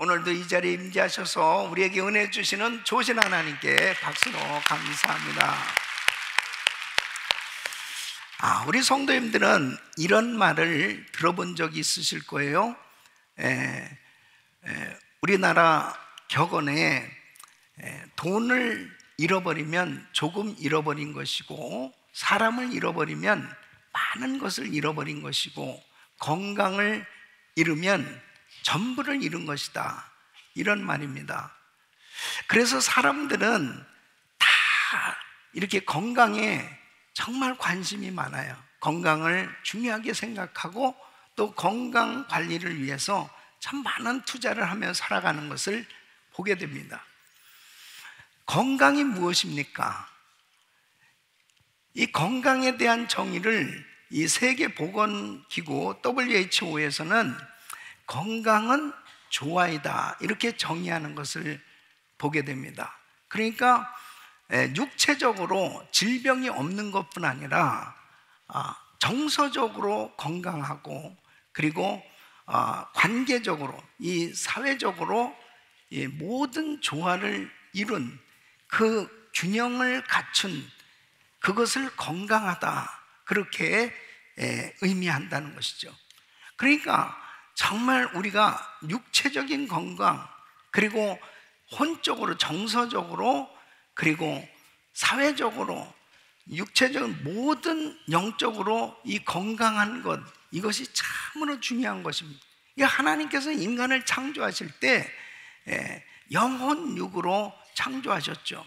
오늘도 이 자리에 임재하셔서 우리에게 은혜 주시는 조신 하나님께 박수로 감사합니다. 우리 성도님들은 이런 말을 들어본 적이 있으실 거예요. 우리나라 격언에 돈을 잃어버리면 조금 잃어버린 것이고, 사람을 잃어버리면 많은 것을 잃어버린 것이고, 건강을 잃으면 전부를 잃은 것이다, 이런 말입니다. 그래서 사람들은 다 이렇게 건강에 정말 관심이 많아요. 건강을 중요하게 생각하고 또 건강 관리를 위해서 참 많은 투자를 하며 살아가는 것을 보게 됩니다. 건강이 무엇입니까? 이 건강에 대한 정의를 이 세계보건기구 WHO에서는 건강은 조화이다, 이렇게 정의하는 것을 보게 됩니다. 그러니까 육체적으로 질병이 없는 것뿐 아니라 정서적으로 건강하고, 그리고 관계적으로, 이 사회적으로 이 모든 조화를 이룬 그 균형을 갖춘 그것을 건강하다, 그렇게 의미한다는 것이죠. 그러니까 정말 우리가 육체적인 건강, 그리고 혼적으로, 정서적으로, 그리고 사회적으로, 육체적인 모든 영적으로 이 건강한 것, 이것이 참으로 중요한 것입니다. 하나님께서 인간을 창조하실 때 영혼 육으로 창조하셨죠.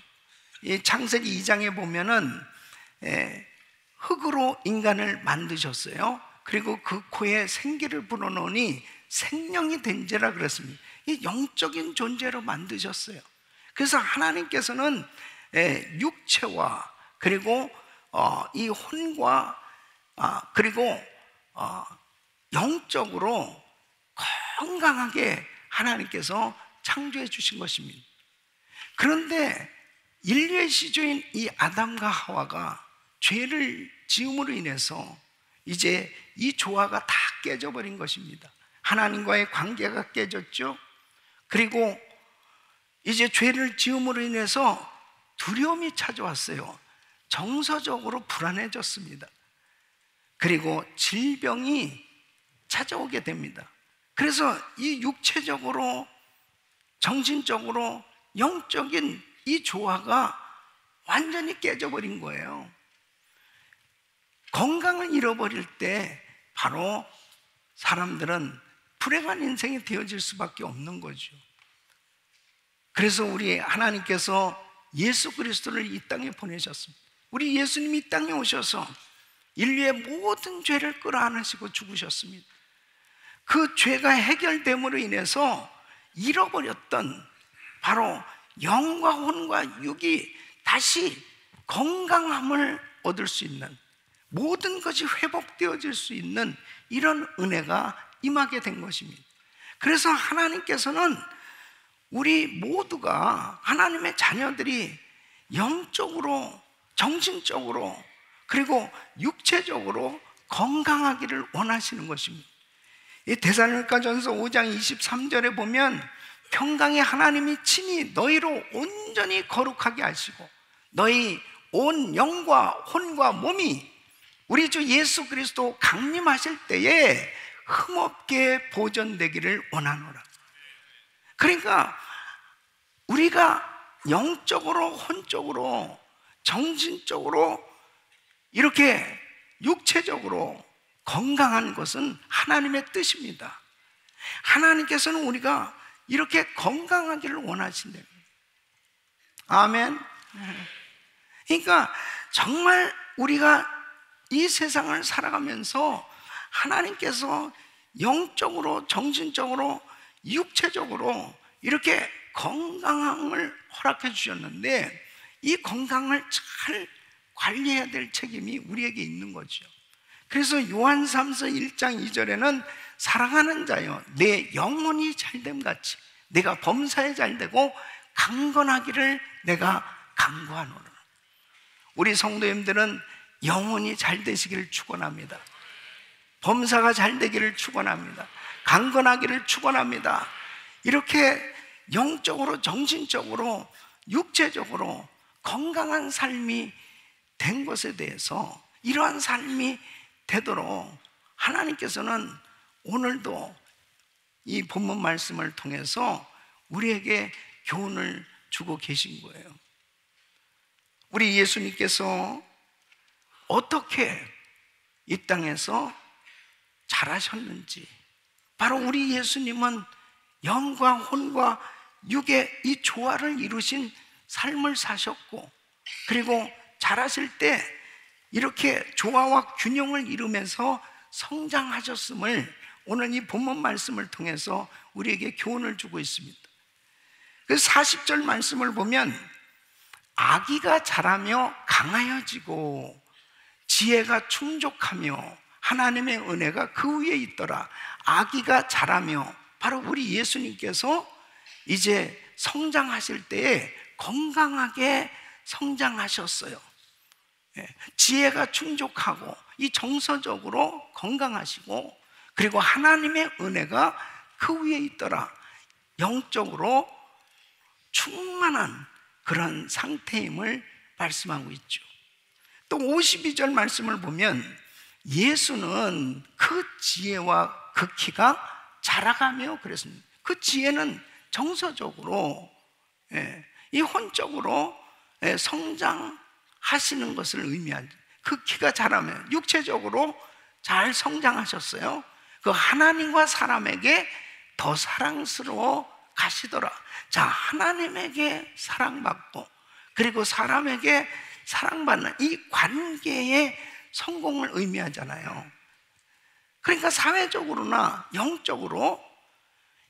이 창세기 2장에 보면은 흙으로 인간을 만드셨어요. 그리고 그 코에 생기를 불어넣으니 생명이 된지라 그랬습니다. 이 영적인 존재로 만드셨어요. 그래서 하나님께서는 육체와, 그리고 이 혼과, 그리고 영적으로 건강하게 하나님께서 창조해 주신 것입니다. 그런데 인류의 시조인 이 아담과 하와가 죄를 지음으로 인해서 이제 이 조화가 다 깨져버린 것입니다. 하나님과의 관계가 깨졌죠. 그리고 이제 죄를 지음으로 인해서 두려움이 찾아왔어요. 정서적으로 불안해졌습니다. 그리고 질병이 찾아오게 됩니다. 그래서 이 육체적으로, 정신적으로, 영적인 이 조화가 완전히 깨져버린 거예요. 건강을 잃어버릴 때 바로 사람들은 불행한 인생이 되어질 수밖에 없는 거죠. 그래서 우리 하나님께서 예수 그리스도를 이 땅에 보내셨습니다. 우리 예수님이 이 땅에 오셔서 인류의 모든 죄를 끌어안으시고 죽으셨습니다. 그 죄가 해결됨으로 인해서 잃어버렸던 바로 영과 혼과 육이 다시 건강함을 얻을 수 있는, 모든 것이 회복되어질 수 있는 이런 은혜가 임하게 된 것입니다. 그래서 하나님께서는 우리 모두가, 하나님의 자녀들이 영적으로, 정신적으로, 그리고 육체적으로 건강하기를 원하시는 것입니다. 이 데살로니가전서 5장 23절에 보면 평강의 하나님이 친히 너희로 온전히 거룩하게 하시고 너희 온 영과 혼과 몸이 우리 주 예수 그리스도 강림하실 때에 흠없게 보존되기를 원하노라. 그러니까 우리가 영적으로, 혼적으로, 정신적으로, 이렇게 육체적으로 건강한 것은 하나님의 뜻입니다. 하나님께서는 우리가 이렇게 건강하기를 원하신대요. 아멘. 그러니까 정말 우리가 이 세상을 살아가면서 하나님께서 영적으로, 정신적으로, 육체적으로 이렇게 건강함을 허락해 주셨는데 이 건강을 잘 관리해야 될 책임이 우리에게 있는 거죠. 그래서 요한3서 1장 2절에는 사랑하는 자여 내 영혼이 잘됨 같이 내가 범사에 잘되고 강건하기를 내가 간구하노라. 우리 성도님들은 영혼이 잘 되시기를 축원합니다. 범사가 잘 되기를 축원합니다. 강건하기를 축원합니다. 이렇게 영적으로, 정신적으로, 육체적으로 건강한 삶이 된 것에 대해서, 이러한 삶이 되도록 하나님께서는 오늘도 이 본문 말씀을 통해서 우리에게 교훈을 주고 계신 거예요. 우리 예수님께서 어떻게 이 땅에서 자라셨는지, 바로 우리 예수님은 영과 혼과 육의 이 조화를 이루신 삶을 사셨고, 그리고 자라실 때 이렇게 조화와 균형을 이루면서 성장하셨음을 오늘 이 본문 말씀을 통해서 우리에게 교훈을 주고 있습니다. 그 40절 말씀을 보면 아기가 자라며 강하여지고 지혜가 충족하며 하나님의 은혜가 그 위에 있더라. 아기가 자라며, 바로 우리 예수님께서 이제 성장하실 때에 건강하게 성장하셨어요. 지혜가 충족하고 이 정서적으로 건강하시고, 그리고 하나님의 은혜가 그 위에 있더라. 영적으로 충만한 그런 상태임을 말씀하고 있죠. 또 52절 말씀을 보면 예수는 그 지혜와 그 키가 자라가며 그랬습니다. 그 지혜는 정서적으로, 이 혼적으로 성장하시는 것을 의미하죠. 그 키가 자라면 육체적으로 잘 성장하셨어요. 그 하나님과 사람에게 더 사랑스러워 가시더라. 자, 하나님에게 사랑받고 그리고 사람에게 사랑받는 이 관계의 성공을 의미하잖아요. 그러니까 사회적으로나 영적으로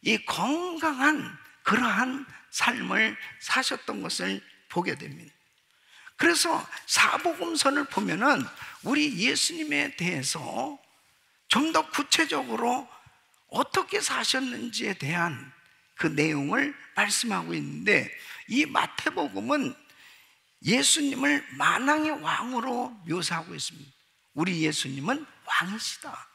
이 건강한 그러한 삶을 사셨던 것을 보게 됩니다. 그래서 사복음서를 보면은 우리 예수님에 대해서 좀 더 구체적으로 어떻게 사셨는지에 대한 그 내용을 말씀하고 있는데, 이 마태복음은 예수님을 만왕의 왕으로 묘사하고 있습니다. 우리 예수님은 왕이시다.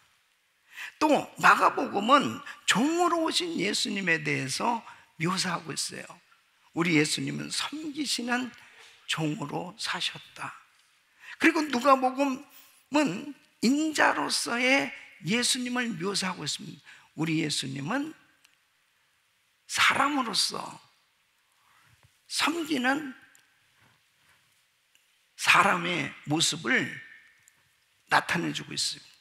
또 마가복음은 종으로 오신 예수님에 대해서 묘사하고 있어요. 우리 예수님은 섬기시는 종으로 사셨다. 그리고 누가복음은 인자로서의 예수님을 묘사하고 있습니다. 우리 예수님은 사람으로서 섬기는 사람의 모습을 나타내주고 있습니다.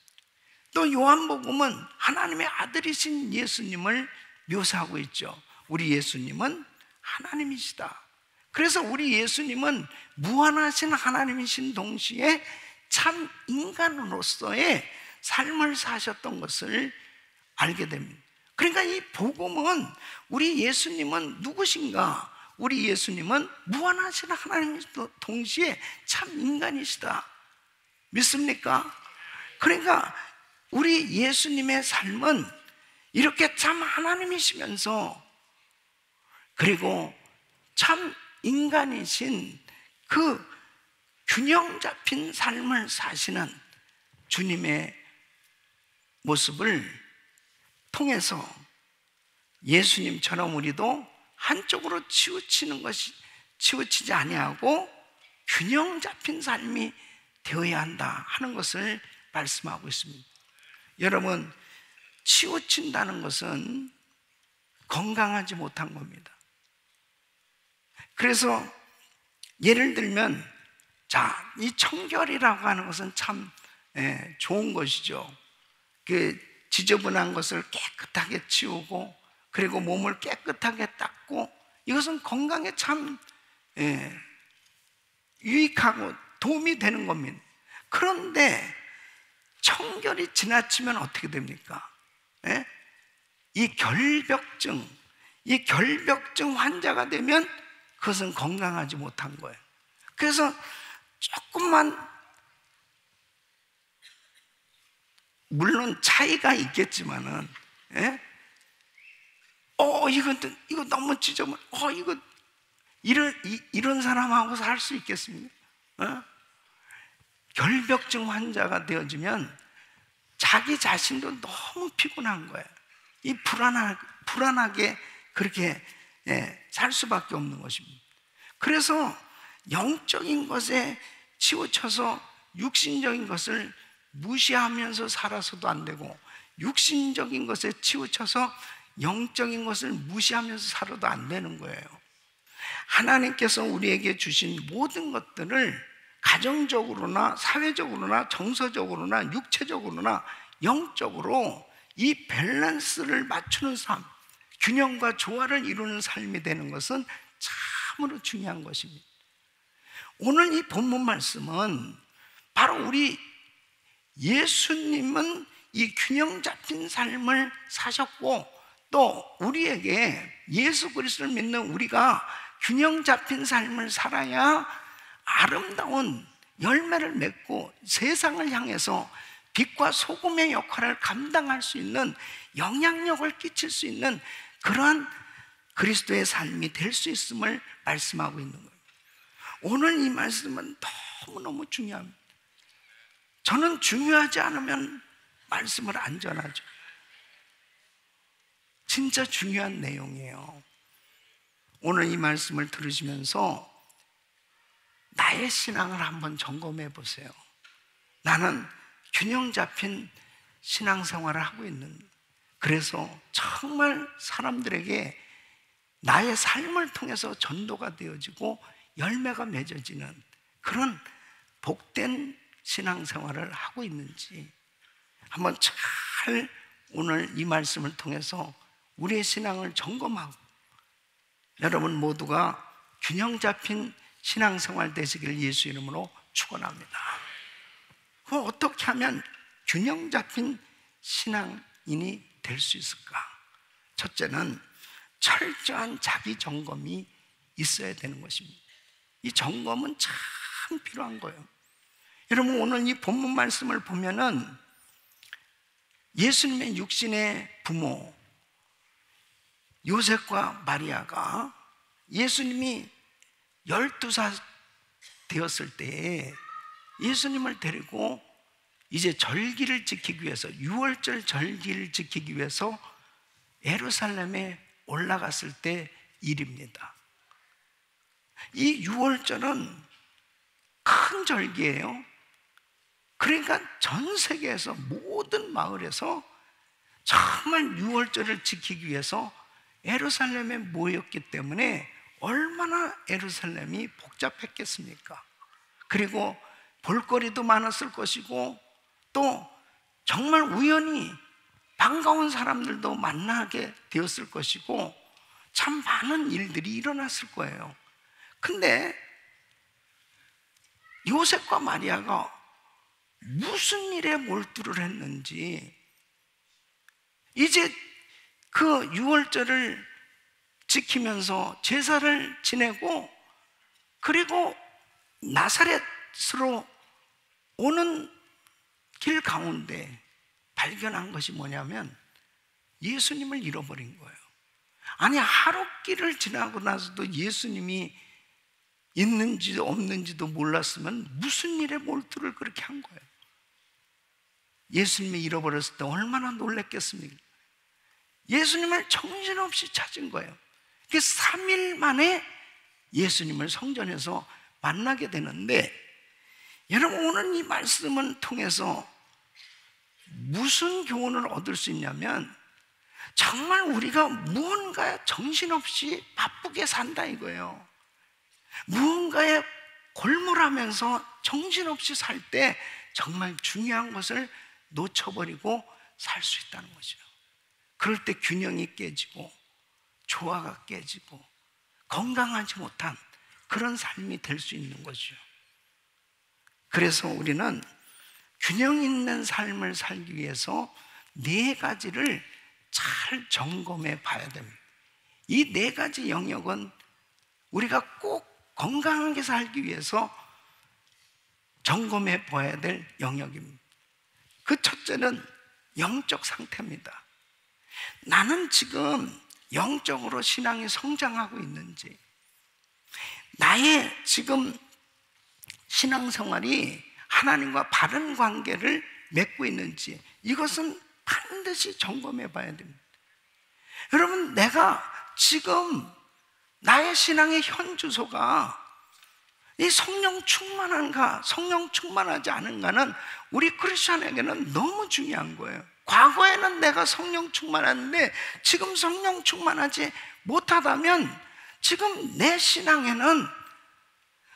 또 요한복음은 하나님의 아들이신 예수님을 묘사하고 있죠. 우리 예수님은 하나님이시다. 그래서 우리 예수님은 무한하신 하나님이신 동시에 참 인간으로서의 삶을 사셨던 것을 알게 됩니다. 그러니까 이 복음은 우리 예수님은 누구신가? 우리 예수님은 무한하신 하나님이시다 동시에 참 인간이시다. 믿습니까? 그러니까 우리 예수님의 삶은 이렇게 참 하나님이시면서 그리고 참 인간이신 그 균형 잡힌 삶을 사시는 주님의 모습을 통해서 예수님처럼 우리도 한쪽으로 치우치지 아니하고 균형 잡힌 삶이 되어야 한다 하는 것을 말씀하고 있습니다. 여러분, 치우친다는 것은 건강하지 못한 겁니다. 그래서 예를 들면, 자, 이 청결이라고 하는 것은 참 좋은 것이죠. 그 지저분한 것을 깨끗하게 치우고 그리고 몸을 깨끗하게 닦고, 이것은 건강에 참 유익하고 도움이 되는 겁니다. 그런데 청결이 지나치면 어떻게 됩니까? 이 결벽증 환자가 되면 그것은 건강하지 못한 거예요. 그래서 조금만, 물론 차이가 있겠지만은, 이거 너무 찢어면, 이런 사람하고 살 수 있겠습니까? 결벽증 환자가 되어지면 자기 자신도 너무 피곤한 거예요. 이 불안하게 그렇게 살 수밖에 없는 것입니다. 그래서 영적인 것에 치우쳐서 육신적인 것을 무시하면서 살아서도 안 되고, 육신적인 것에 치우쳐서 영적인 것을 무시하면서 살아도 안 되는 거예요. 하나님께서 우리에게 주신 모든 것들을 가정적으로나 사회적으로나 정서적으로나 육체적으로나 영적으로 이 밸런스를 맞추는 삶, 균형과 조화를 이루는 삶이 되는 것은 참으로 중요한 것입니다. 오늘 이 본문 말씀은 바로 우리 예수님은 이 균형 잡힌 삶을 사셨고, 또 우리에게 예수 그리스도를 믿는 우리가 균형 잡힌 삶을 살아야 아름다운 열매를 맺고 세상을 향해서 빛과 소금의 역할을 감당할 수 있는, 영향력을 끼칠 수 있는 그러한 그리스도의 삶이 될 수 있음을 말씀하고 있는 거예요. 오늘 이 말씀은 너무너무 중요합니다. 저는 중요하지 않으면 말씀을 안 전하죠. 진짜 중요한 내용이에요. 오늘 이 말씀을 들으시면서 나의 신앙을 한번 점검해 보세요. 나는 균형 잡힌 신앙생활을 하고 있는, 그래서 정말 사람들에게 나의 삶을 통해서 전도가 되어지고 열매가 맺어지는 그런 복된 신앙생활을 하고 있는지 한번 잘 오늘 이 말씀을 통해서 우리의 신앙을 점검하고, 여러분 모두가 균형 잡힌 신앙생활 되시기를 예수 이름으로 축원합니다. 그럼 어떻게 하면 균형 잡힌 신앙인이 될 수 있을까? 첫째는 철저한 자기 점검이 있어야 되는 것입니다. 이 점검은 참 필요한 거예요. 여러분 오늘 이 본문 말씀을 보면은 예수님의 육신의 부모 요셉과 마리아가 예수님이 12살 되었을 때 예수님을 데리고 이제 절기를 지키기 위해서, 유월절 절기를 지키기 위해서 예루살렘에 올라갔을 때 일입니다. 이 유월절은 큰 절기예요. 그러니까 전 세계에서 모든 마을에서 정말 유월절을 지키기 위해서 예루살렘에 모였기 때문에 얼마나 예루살렘이 복잡했겠습니까? 그리고 볼거리도 많았을 것이고, 또 정말 우연히 반가운 사람들도 만나게 되었을 것이고, 참 많은 일들이 일어났을 거예요. 근데 요셉과 마리아가 무슨 일에 몰두를 했는지, 이제 그 유월절을 지키면서 제사를 지내고, 그리고 나사렛으로 오는 길 가운데 발견한 것이 뭐냐면 예수님을 잃어버린 거예요. 아니, 하룻길을 지나고 나서도 예수님이 있는지도 없는지도 몰랐으면 무슨 일에 몰두를 그렇게 한 거예요. 예수님이 잃어버렸을 때 얼마나 놀랐겠습니까? 예수님을 정신없이 찾은 거예요. 그 3일 만에 예수님을 성전에서 만나게 되는데, 여러분 오늘 이 말씀을 통해서 무슨 교훈을 얻을 수 있냐면, 정말 우리가 무언가에 정신없이 바쁘게 산다 이거예요. 무언가에 골몰하면서 정신없이 살 때 정말 중요한 것을 놓쳐버리고 살 수 있다는 거죠. 그럴 때 균형이 깨지고 조화가 깨지고 건강하지 못한 그런 삶이 될 수 있는 거죠. 그래서 우리는 균형 있는 삶을 살기 위해서 4가지를 잘 점검해 봐야 됩니다. 이 4가지 영역은 우리가 꼭 건강하게 살기 위해서 점검해 봐야 될 영역입니다. 그 첫째는 영적 상태입니다. 나는 지금 영적으로 신앙이 성장하고 있는지, 나의 지금 신앙생활이 하나님과 바른 관계를 맺고 있는지, 이것은 반드시 점검해 봐야 됩니다. 여러분, 내가 지금 나의 신앙의 현 주소가 이 성령 충만한가, 성령 충만하지 않은가는 우리 크리스천에게는 너무 중요한 거예요. 과거에는 내가 성령 충만했는데 지금 성령 충만하지 못하다면 지금 내 신앙에는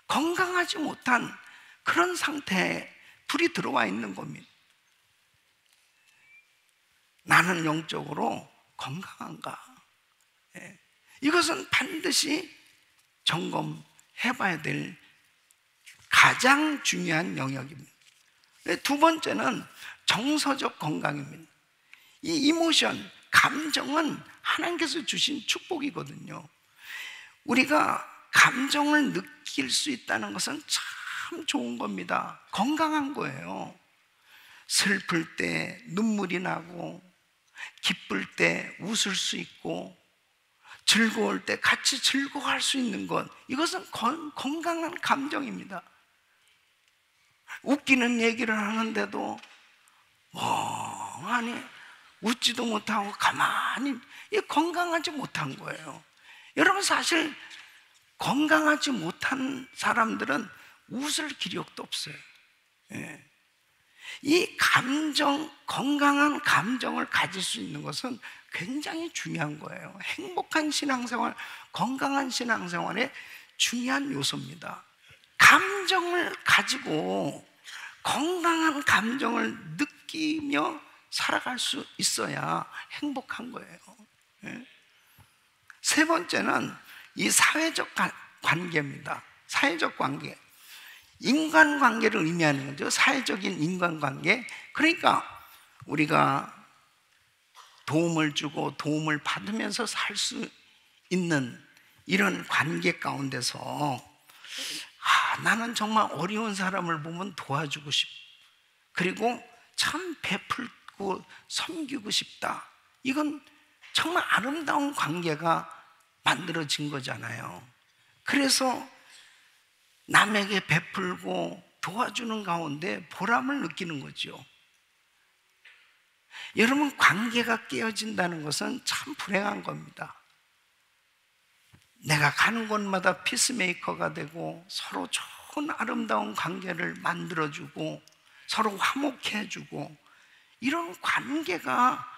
건강하지 못한 그런 상태에 불이 들어와 있는 겁니다. 나는 영적으로 건강한가? 이것은 반드시 점검해봐야 될 가장 중요한 영역입니다. 두 번째는 정서적 건강입니다. 이 이모션, 감정은 하나님께서 주신 축복이거든요. 우리가 감정을 느낄 수 있다는 것은 참 좋은 겁니다. 건강한 거예요. 슬플 때 눈물이 나고, 기쁠 때 웃을 수 있고, 즐거울 때 같이 즐거워할 수 있는 것, 이것은 건강한 감정입니다. 웃기는 얘기를 하는데도 멍하니 웃지도 못하고 가만히, 이 건강하지 못한 거예요. 여러분, 사실 건강하지 못한 사람들은 웃을 기력도 없어요. 이 감정, 건강한 감정을 가질 수 있는 것은 굉장히 중요한 거예요. 행복한 신앙생활, 건강한 신앙생활의 중요한 요소입니다. 감정을 가지고 건강한 감정을 느끼며 살아갈 수 있어야 행복한 거예요. 세 번째는 이 사회적 관계입니다. 사회적 관계, 인간관계를 의미하는 거죠. 사회적인 인간관계. 그러니까 우리가 도움을 주고 도움을 받으면서 살 수 있는 이런 관계 가운데서 나는 정말 어려운 사람을 보면 도와주고 싶고, 그리고 참 베풀고 섬기고 싶다. 이건 정말 아름다운 관계가 만들어진 거잖아요. 그래서 남에게 베풀고 도와주는 가운데 보람을 느끼는 거죠. 여러분, 관계가 깨어진다는 것은 참 불행한 겁니다. 내가 가는 곳마다 피스메이커가 되고 서로 좋은 아름다운 관계를 만들어주고 서로 화목해주고, 이런 관계가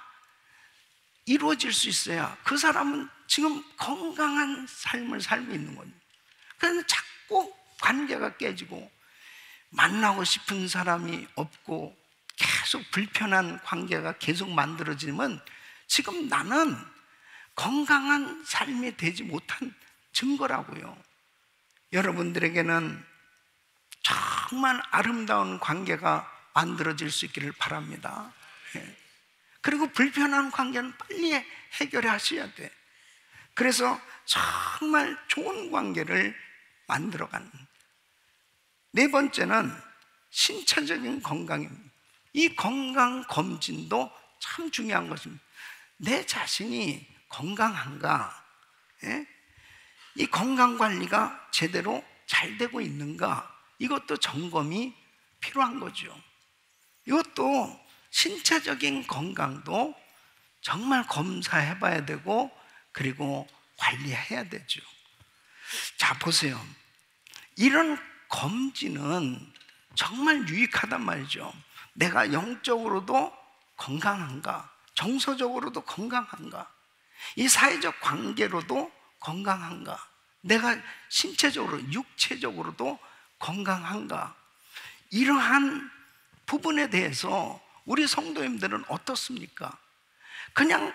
이루어질 수 있어야 그 사람은 지금 건강한 삶을 살고 있는 겁니다. 그런데 자꾸 관계가 깨지고 만나고 싶은 사람이 없고 계속 불편한 관계가 계속 만들어지면 지금 나는 건강한 삶이 되지 못한 증거라고요. 여러분들에게는 정말 아름다운 관계가 만들어질 수 있기를 바랍니다. 그리고 불편한 관계는 빨리 해결해 하셔야 돼. 그래서 정말 좋은 관계를 만들어가는. 네 번째는 신체적인 건강입니다. 이 건강 검진도 참 중요한 것입니다. 내 자신이 건강한가? 이 건강 관리가 제대로 잘 되고 있는가? 이것도 점검이 필요한 거죠. 이것도 신체적인 건강도 정말 검사해 봐야 되고, 그리고 관리해야 되죠. 자, 보세요. 이런 검진은 정말 유익하단 말이죠. 내가 영적으로도 건강한가? 정서적으로도 건강한가? 이 사회적 관계로도 건강한가? 내가 신체적으로, 육체적으로도 건강한가? 이러한 부분에 대해서 우리 성도님들은 어떻습니까? 그냥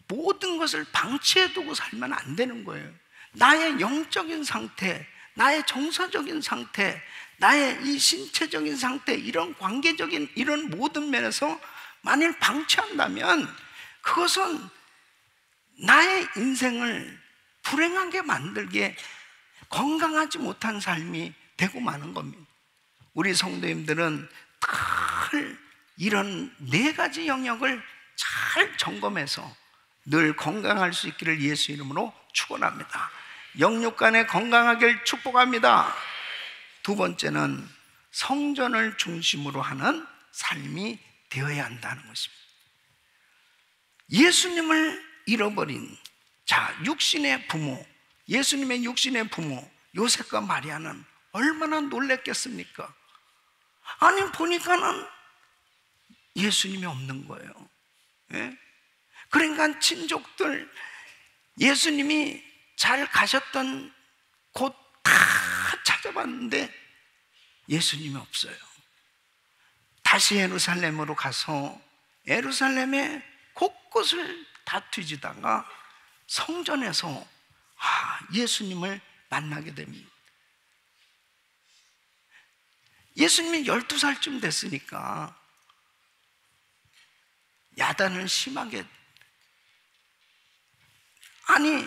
모든 것을 방치해두고 살면 안 되는 거예요. 나의 영적인 상태, 나의 정서적인 상태, 나의 이 신체적인 상태, 이런 관계적인 이런 모든 면에서 만일 방치한다면 그것은 나의 인생을 불행하게 만들게, 건강하지 못한 삶이 되고 마는 겁니다. 우리 성도님들은 늘 이런 네 가지 영역을 잘 점검해서 늘 건강할 수 있기를 예수 이름으로 축원합니다. 영육 간에 건강하길 축복합니다. 두 번째는 성전을 중심으로 하는 삶이 되어야 한다는 것입니다. 예수님을 잃어버린 자, 육신의 부모, 예수님의 육신의 부모 요셉과 마리아는 얼마나 놀랬겠습니까? 아니 보니까는 예수님이 없는 거예요. 예? 그러니까 친족들 예수님이 잘 가셨던 곳 다 찾아봤는데 예수님이 없어요. 다시 예루살렘으로 가서 예루살렘의 곳곳을 다 뒤지다가 성전에서 예수님을 만나게 됩니다. 예수님이 12살쯤 됐으니까 야단을 심하게, 아니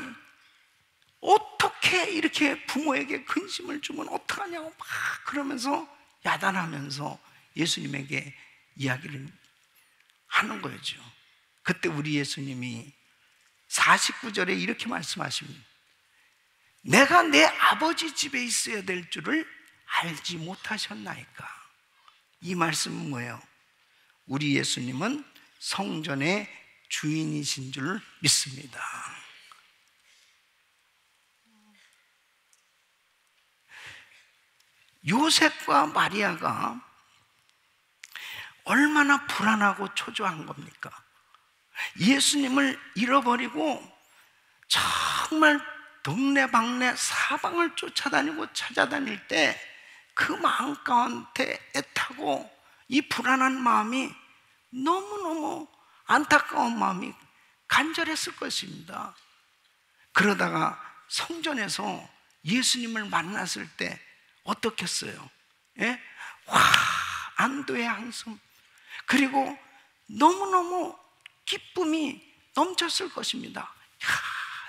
어떻게 이렇게 부모에게 근심을 주면 어떡하냐고 막 그러면서 야단하면서 예수님에게 이야기를 하는 거죠. 그때 우리 예수님이 49절에 이렇게 말씀하십니다. 내가 내 아버지 집에 있어야 될 줄을 알지 못하셨나이까. 이 말씀은 뭐예요? 우리 예수님은 성전의 주인이신 줄 믿습니다. 요셉과 마리아가 얼마나 불안하고 초조한 겁니까? 예수님을 잃어버리고 정말 동네방네 사방을 쫓아다니고 찾아다닐 때 그 마음 가운데 애타고 이 불안한 마음이 너무너무 안타까운 마음이 간절했을 것입니다. 그러다가 성전에서 예수님을 만났을 때 어떻겠어요? 예? 와, 안도의 한숨, 그리고 너무너무 기쁨이 넘쳤을 것입니다. 야,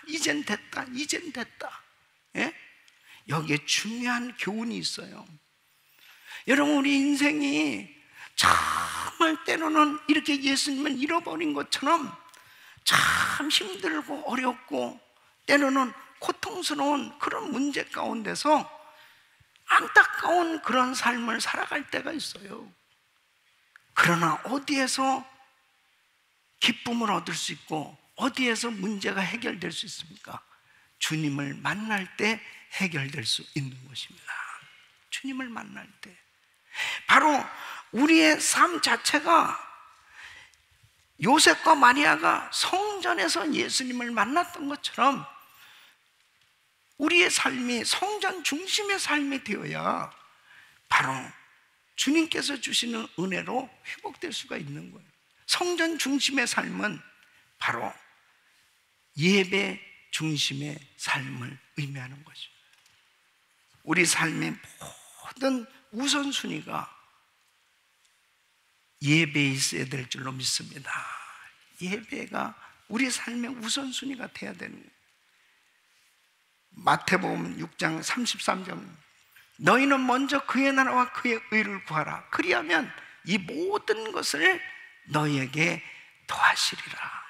이젠 됐다, 이젠 됐다. 예? 여기에 중요한 교훈이 있어요. 여러분, 우리 인생이 정말 때로는 이렇게 예수님을 잃어버린 것처럼 참 힘들고 어렵고 때로는 고통스러운 그런 문제 가운데서 안타까운 그런 삶을 살아갈 때가 있어요. 그러나 어디에서 기쁨을 얻을 수 있고 어디에서 문제가 해결될 수 있습니까? 주님을 만날 때 해결될 수 있는 것입니다. 주님을 만날 때. 바로 우리의 삶 자체가 요셉과 마리아가 성전에서 예수님을 만났던 것처럼 우리의 삶이 성전 중심의 삶이 되어야 바로 주님께서 주시는 은혜로 회복될 수가 있는 거예요. 성전 중심의 삶은 바로 예배 중심의 삶을 의미하는 거죠. 우리 삶의 모든 우선순위가 예배에 있어야 될 줄로 믿습니다. 예배가 우리 삶의 우선순위가 돼야 되는 거예요. 마태복음 6장 33절, 너희는 먼저 그의 나라와 그의 의를 구하라. 그리하면 이 모든 것을 너희에게 더하시리라.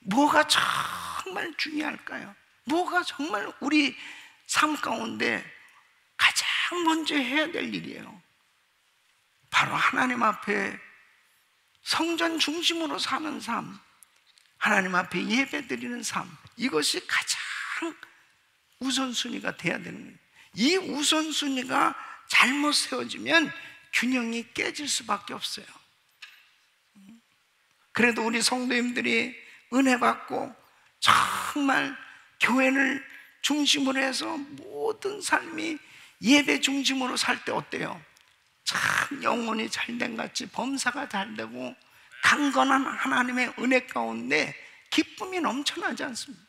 뭐가 정말 중요할까요? 뭐가 정말 우리 삶 가운데 가장 먼저 해야 될 일이에요? 바로 하나님 앞에 성전 중심으로 사는 삶, 하나님 앞에 예배 드리는 삶, 이것이 가장 우선순위가 돼야 되는 거예요. 이 우선순위가 잘못 세워지면 균형이 깨질 수밖에 없어요. 그래도 우리 성도님들이 은혜 받고 정말 교회를 중심으로 해서 모든 삶이 예배 중심으로 살 때 어때요? 참 영혼이 잘된 같이 범사가 잘되고 강건한 하나님의 은혜 가운데 기쁨이 넘쳐나지 않습니까?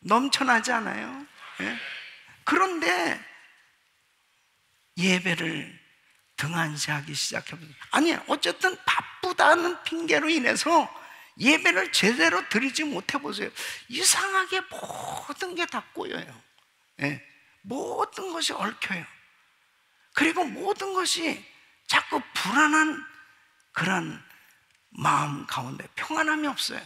넘쳐나지 않아요? 예? 그런데 예배를 등한시하기 시작해버려요. 아니, 어쨌든 바쁘다는 핑계로 인해서 예배를 제대로 드리지 못해보세요. 이상하게 모든 게 다 꼬여요. 예? 모든 것이 얽혀요. 그리고 모든 것이 자꾸 불안한 그런 마음 가운데 평안함이 없어요.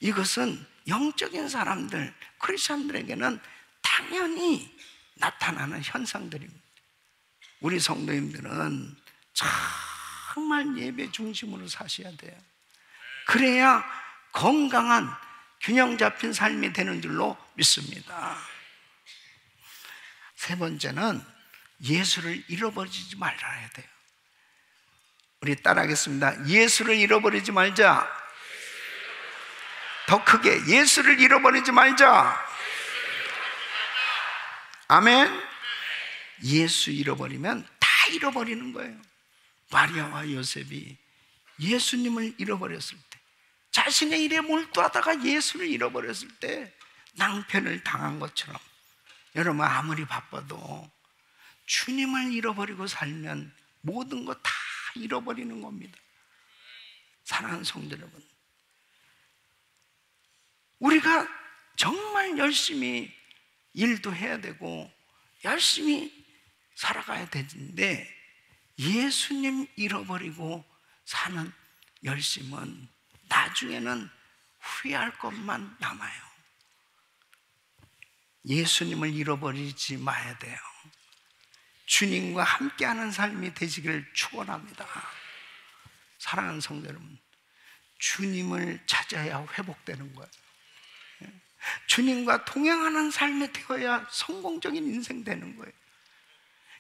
이것은 영적인 사람들, 크리스천들에게는 당연히 나타나는 현상들입니다. 우리 성도님들은 정말 예배 중심으로 사셔야 돼요. 그래야 건강한 균형 잡힌 삶이 되는 줄로 믿습니다. 세 번째는 예수를 잃어버리지 말아야 돼요. 우리 따라하겠습니다. 예수를 잃어버리지 말자. 더 크게, 예수를 잃어버리지 말자. 아멘. 예수 잃어버리면 다 잃어버리는 거예요. 마리아와 요셉이 예수님을 잃어버렸을 때, 자신의 일에 몰두하다가 예수를 잃어버렸을 때 낭패를 당한 것처럼, 여러분 아무리 바빠도 주님을 잃어버리고 살면 모든 거 다 잃어버리는 겁니다. 사랑하는 성도 여러분, 우리가 정말 열심히 일도 해야 되고 열심히 살아가야 되는데, 예수님 잃어버리고 사는 열심은 나중에는 후회할 것만 남아요. 예수님을 잃어버리지 마야 돼요. 주님과 함께하는 삶이 되시기를 축원합니다. 사랑하는 성도 여러분, 주님을 찾아야 회복되는 거예요. 주님과 동행하는 삶이 되어야 성공적인 인생 되는 거예요.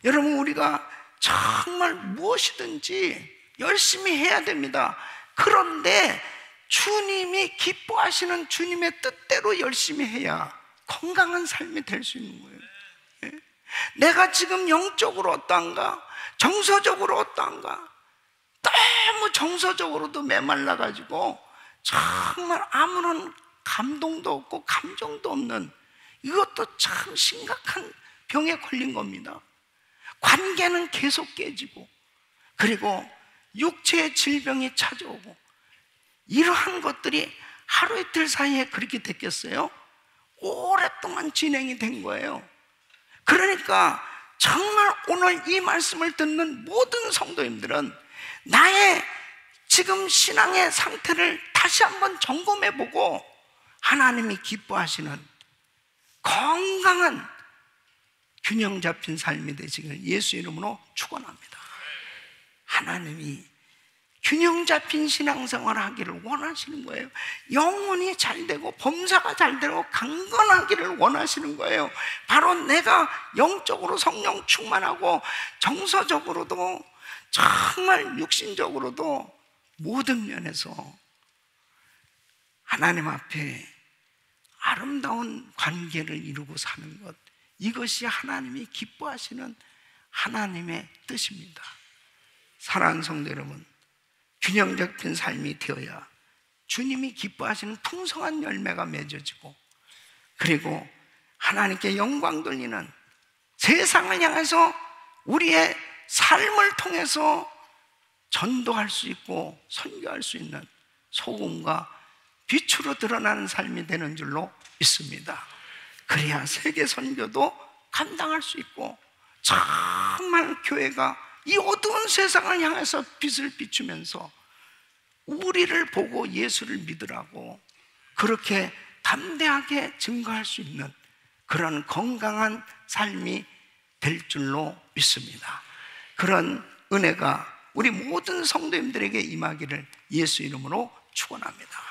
여러분, 우리가 정말 무엇이든지 열심히 해야 됩니다. 그런데 주님이 기뻐하시는 주님의 뜻대로 열심히 해야 건강한 삶이 될 수 있는 거예요. 내가 지금 영적으로 어떠한가, 정서적으로 어떠한가, 너무 정서적으로도 메말라가지고 정말 아무런 감동도 없고 감정도 없는, 이것도 참 심각한 병에 걸린 겁니다. 관계는 계속 깨지고, 그리고 육체의 질병이 찾아오고, 이러한 것들이 하루 이틀 사이에 그렇게 됐겠어요? 오랫동안 진행이 된 거예요. 그러니까 정말 오늘 이 말씀을 듣는 모든 성도님들은 나의 지금 신앙의 상태를 다시 한번 점검해보고 하나님이 기뻐하시는 건강한 균형 잡힌 삶이 되시길 예수 이름으로 축원합니다. 하나님이 균형 잡힌 신앙생활을 하기를 원하시는 거예요. 영혼이 잘 되고 범사가 잘 되고 강건하기를 원하시는 거예요. 바로 내가 영적으로 성령 충만하고 정서적으로도 정말 육신적으로도 모든 면에서 하나님 앞에 아름다운 관계를 이루고 사는 것, 이것이 하나님이 기뻐하시는 하나님의 뜻입니다. 사랑하는 성도 여러분, 균형 잡힌 삶이 되어야 주님이 기뻐하시는 풍성한 열매가 맺어지고, 그리고 하나님께 영광 돌리는, 세상을 향해서 우리의 삶을 통해서 전도할 수 있고 선교할 수 있는 소금과 빛으로 드러나는 삶이 되는 줄로 믿습니다. 그래야 세계 선교도 감당할 수 있고, 정말 교회가 이 어두운 세상을 향해서 빛을 비추면서 우리를 보고 예수를 믿으라고 그렇게 담대하게 증거할 수 있는 그런 건강한 삶이 될 줄로 믿습니다. 그런 은혜가 우리 모든 성도님들에게 임하기를 예수 이름으로 축원합니다.